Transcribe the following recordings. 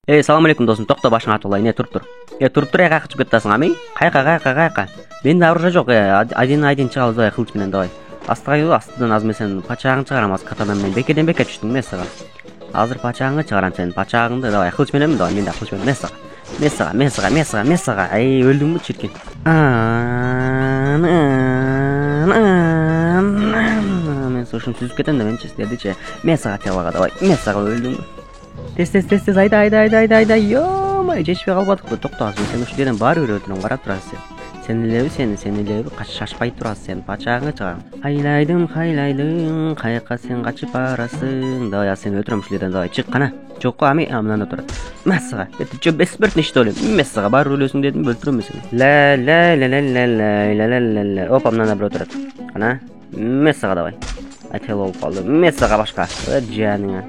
Салам алейкум досым, токто башыңа атып алайын, туруп тур. Туруп тур, кайка чыгып кетасың, ами? Кайка. Менде оружие жок, один чыгабыз давай кылыч менен давай. Астыдан азыр мен сенин пачагыңды чыгарам, азыр катана менен бекеден бекке түштүң мен сага. Азыр пачагыңды чыгарам сенин, пачагыңды давай кылыч мененми давай, менде кылыч менен мен сага. Ай, өлдүңбү чиркен? Мен ушуну түзүп кетем да мен честердичи. Мен сага телага давай, мен сага өлдүңбү? Тез айда. Йо-май, жетишпей калбадыкпы? Токто азыр сен ушул жерден баары бир өтүрөң, карап турасың. Сен элеби шашпай турасың, сен пачагыңды чыгарам. Хайлайдым, каяка сен качып барасың? Давай, сен өлтүрөм ушул жерден, давай, чык кана. Жокко, ами, мындан отур. Массага, жо бессмертный что ли? Массага баары өлөсүң дедим, өлтүрөм сени. Ла. Опа, мындан бир отурат. Кана, массага давай. Айтел болуп калды. Массага башка. Жаныңа.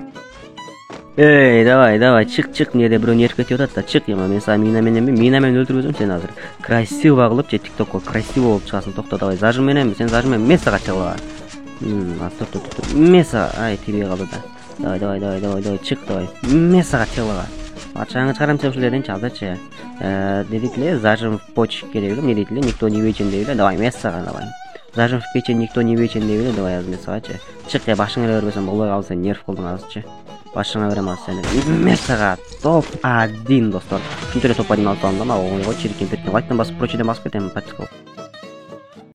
Давай, чык, мына жерде бирөө эркетип атат да, чык, мен сага мина менен өлтүргөзөм сени азыр. Красиво кылып же TikTokко красиво болуп чыгасың, токто, давай, зажим мененби, сен зажим менен, мен сага чыгыла. Тур. Мен сага, ай, тийбей калды да. Давай, чык, давай, мен сага чыгыла. Пачагыңды чыгарам сен ушул жерденчи, азырчы. Дедик эле, зажим в почке деп эле, эмне дейт эле, никто не вечен деп эле, давай, мен сага, давай. Зажим в печень, никто не вечен деп эле, давай, азыр мен сагачы. Чык, башыңа эле бербесем болбой калды, сен нерв кылдың азырчы. Башыңа берем азыр сени. Месага топ-1 достор. Күнтө эле топ-1 алып алдым да, ого, чиркен беттен кайттан басып, прочеден басып кетем, пачкал.